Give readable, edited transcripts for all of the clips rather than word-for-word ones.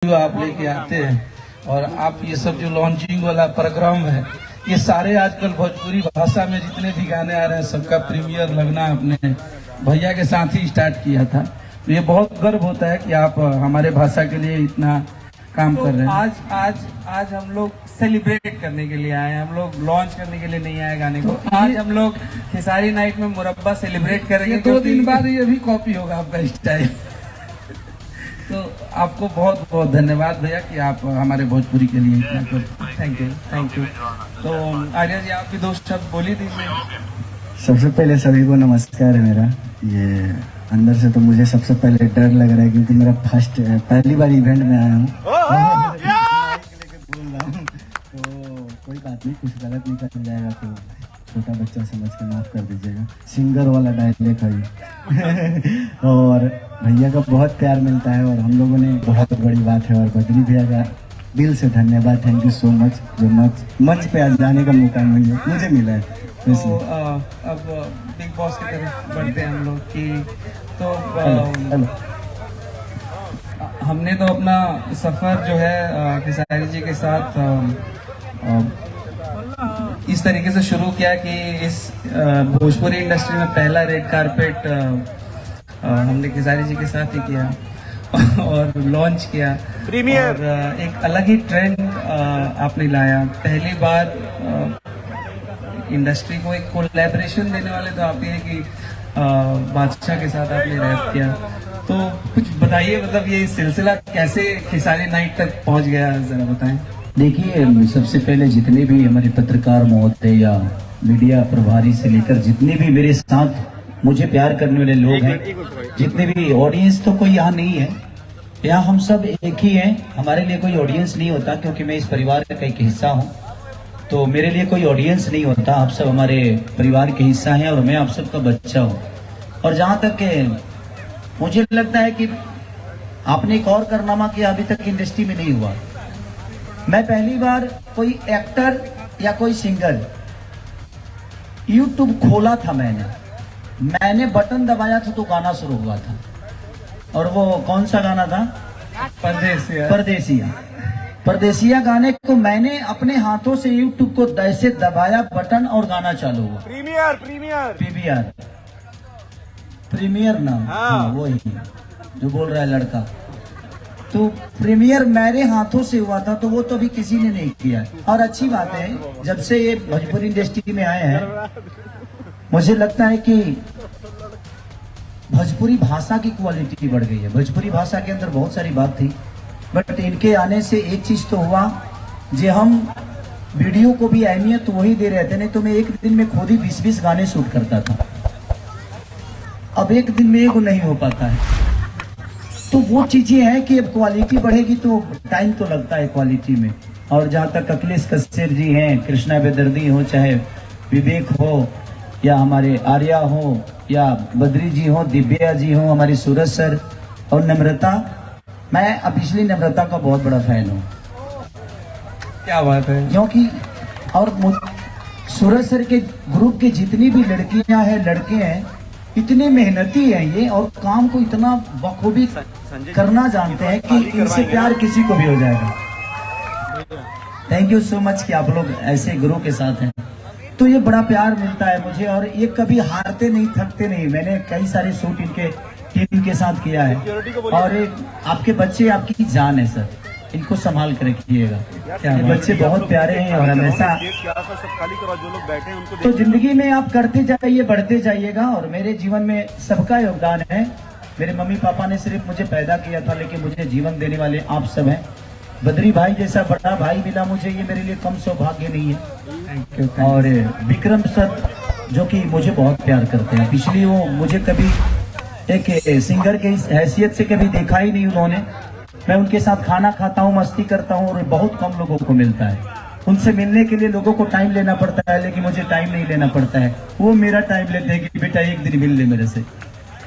जो आप लेके आते हैं और आप ये सब जो लॉन्चिंग वाला प्रोग्राम है, ये सारे आजकल भोजपुरी भाषा में जितने भी गाने आ रहे हैं सबका प्रीमियर लगना आपने भैया के साथ ही स्टार्ट किया था। तो ये बहुत गर्व होता है कि आप हमारे भाषा के लिए इतना काम कर रहे हैं। आज हम लोग सेलिब्रेट करने के लिए आए हैं, हम लोग लॉन्च करने के लिए नहीं आए गाने को। आज हम लोग खेसारी नाइट में मुरब्बा सेलिब्रेट करेंगे। 2 दिन बाद ये भी कॉपी होगा आपका स्टाइल। तो आपको बहुत बहुत धन्यवाद भैया कि आप हमारे भोजपुरी के लिए इतना कर। Thank you. तो आर्या जी, आप भी 2 शब्द बोली दीजिए। सबसे पहले सभी को नमस्कार है मेरा। ये अंदर से तो मुझे सबसे पहले डर लग रहा है क्योंकि मेरा पहली बार इवेंट में आया हूँ। बोल रहा हूँ तो कोई बात नहीं, कुछ गलत निकल जाएगा तो छोटा बच्चा समझ के माफ कर दीजिएगा। सिंगर वाला डायलॉग है और भैया का बहुत प्यार मिलता है और हम लोगों ने बहुत बड़ी बात है। और बद्री भैया का दिल से धन्यवाद, थैंक यू सो मच जो मंच पे आज जाने का मौका मुझे मिला है। तो अब बिग बॉस की तरफ बढ़ते हैं हम लोग की। तो हमने तो अपना सफ़र जो है खेसारी जी के साथ इस तरीके से शुरू किया कि इस भोजपुरी इंडस्ट्री में पहला रेड कारपेट हमने खेसारी जी के साथ ही किया और लॉन्च किया प्रीमियर। और एक अलग ही ट्रेंड आपने लाया। पहली बार इंडस्ट्री को एक कोलैबोरेशन देने वाले तो आप ही हैं कि बादशाह के साथ आपने रैप किया। तो कुछ बताइए, मतलब ये सिलसिला कैसे खेसारी नाइट तक पहुंच गया, जरा बताएं। देखिए, सबसे पहले जितने भी हमारे पत्रकार महोदय या मीडिया प्रभारी से लेकर जितने भी मेरे साथ मुझे प्यार करने वाले लोग हैं, जितने भी ऑडियंस, तो कोई यहाँ नहीं है, यहाँ हम सब एक ही हैं। हमारे लिए कोई ऑडियंस नहीं होता क्योंकि मैं इस परिवार का एक हिस्सा हूँ, तो मेरे लिए कोई ऑडियंस नहीं होता। आप सब हमारे परिवार के हिस्सा हैं और मैं आप सबका बच्चा हूँ। और जहाँ तक मुझे लगता है कि आपने एक और कारनामा किया अभी तक इंडस्ट्री में नहीं हुआ। मैं पहली बार कोई एक्टर या कोई सिंगर यूट्यूब खोला था, मैंने बटन दबाया था तो गाना शुरू हुआ था। और वो कौन सा गाना था? परदेसिया गाने को मैंने अपने हाथों से यूट्यूब को ऐसे दबाया बटन और गाना चालू हुआ। प्रीमियर नाम, हाँ वही जो बोल रहा है लड़का। तो प्रीमियर मेरे हाथों से हुआ था, तो वो तो अभी किसी ने नहीं किया। और अच्छी बात है, जब से ये भोजपुरी इंडस्ट्री में आए हैं, मुझे लगता है कि भोजपुरी भाषा की क्वालिटी बढ़ गई है। भोजपुरी भाषा के अंदर बहुत सारी बात थी, बट इनके आने से एक चीज तो हुआ, जो हम वीडियो को भी अहमियत वही दे रहे थे। नहीं तो मैं एक दिन में खुद ही 20-20 गाने शूट करता था, अब एक दिन में एगो नहीं हो पाता है। तो वो चीजें हैं कि अब क्वालिटी बढ़ेगी तो टाइम तो लगता है क्वालिटी में। और जहाँ तक अखिलेश कश्यप जी हैं, कृष्णा बेदर्दी हो, चाहे विवेक हो, या हमारे आर्या हो, या बद्री जी हो, दिव्या जी हो, हमारी सूरज सर और नम्रता, मैं पिछली नम्रता का बहुत बड़ा फैन हूँ। क्या बात है। क्योंकि और सूरज सर के ग्रुप के जितनी भी लड़कियां हैं, लड़के हैं, इतने मेहनती हैं ये, और काम को इतना बखूबी करना जानते हैं कि इनसे प्यार किसी को भी हो जाएगा। थैंक यू सो मच कि आप लोग ऐसे गुरु के साथ हैं। तो ये बड़ा प्यार मिलता है मुझे, और ये कभी हारते नहीं, थकते नहीं। मैंने कई सारे शूट इनके टीम के साथ किया है। और आपके बच्चे आपकी जान है सर, इनको संभाल कर रखिएगा। ये बच्चे बहुत प्यारे हैं और हमेशा तो जिंदगी में आप करते जाइए, बढ़ते जाइएगा। और मेरे जीवन में सबका योगदान है। मेरे मम्मी पापा ने सिर्फ मुझे पैदा किया था, लेकिन मुझे जीवन देने वाले आप सब हैं। बद्री भाई जैसा बड़ा भाई मिला मुझे, ये मेरे लिए कम सौभाग्य नहीं है। और विक्रम सर जो कि मुझे बहुत प्यार करते हैं, पिछली वो मुझे कभी एक सिंगर की हैसियत से कभी देखा ही नहीं उन्होंने। मैं उनके साथ खाना खाता हूँ, मस्ती करता हूँ, और बहुत कम लोगों को मिलता है। उनसे मिलने के लिए लोगों को टाइम लेना पड़ता है, लेकिन मुझे टाइम नहीं लेना पड़ता है। वो मेरा टाइम लेते हैं कि बेटा एक दिन मिल ले मेरे से,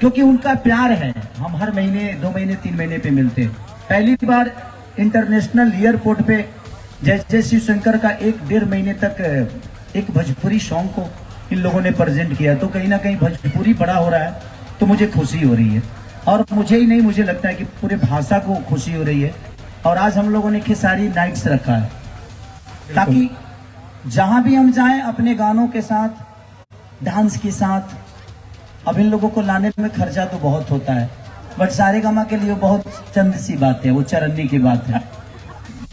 क्योंकि उनका प्यार है। हम हर महीने, 2 महीने, 3 महीने पे मिलते हैं। पहली बार इंटरनेशनल एयरपोर्ट पे जय शिव शंकर का 1-1.5 महीने तक एक भोजपुरी सॉन्ग को इन लोगों ने प्रेजेंट किया। तो कहीं ना कहीं भोजपुरी बड़ा हो रहा है, तो मुझे खुशी हो रही है। और मुझे ही नहीं, मुझे लगता है कि पूरे भाषा को खुशी हो रही है और आज हम लोगों ने खेसारी नाइट्स रखा है, ताकि जहां भी हम जाएं अपने गानों के साथ, डांस के साथ। अब इन लोगों को लाने में खर्चा तो बहुत होता है, बट सारेगामा के लिए बहुत चंद सी बात है, वो चरन्नी की बात है।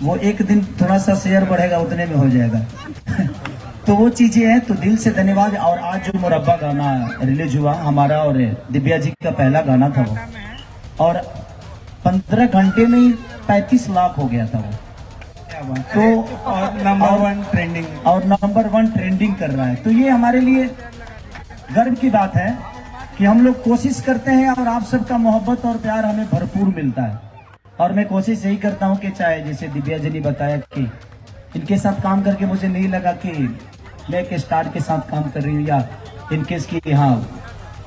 वो एक दिन थोड़ा सा शेयर बढ़ेगा उतने में हो जाएगा। तो वो चीजें हैं। तो दिल से धन्यवाद। और आज जो मुरब्बा गाना रिलीज हुआ हमारा और दिव्या जी का पहला गाना था वो, और 15 घंटे में ही 35 लाख हो गया था वो। तो और नंबर 1 ट्रेंडिंग, और नंबर 1 ट्रेंडिंग कर रहा है। तो ये हमारे लिए गर्व की बात है कि हम लोग कोशिश करते हैं और आप सबका मोहब्बत और प्यार हमें भरपूर मिलता है। और मैं कोशिश यही करता हूं कि चाहे जैसे दिव्या जी ने बताया कि इनके साथ काम करके मुझे नहीं लगा कि मैं एक स्टार के साथ काम कर रही हूँ, या इनकेस की हाँ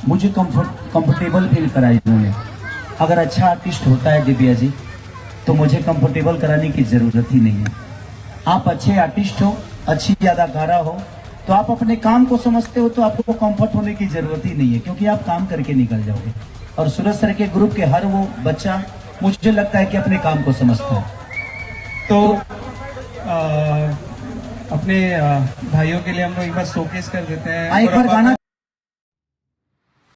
मुझे कंफर्टेबल फील कराई उन्होंने। अगर अच्छा आर्टिस्ट होता है दिव्या जी तो मुझे कंफर्टेबल कराने की जरूरत ही नहीं है। आप अच्छे आर्टिस्ट हो, अच्छी अदाकारा हो, तो आप अपने काम को समझते हो, तो आपको कंफर्ट होने की जरूरत ही नहीं है, क्योंकि आप काम करके निकल जाओगे। और सूरज सर के ग्रुप के हर वो बच्चा मुझे लगता है कि अपने काम को समझता है। तो अपने भाइयों के लिए हम लोग एक बार शोकेस कर देते हैं। एक बार गाना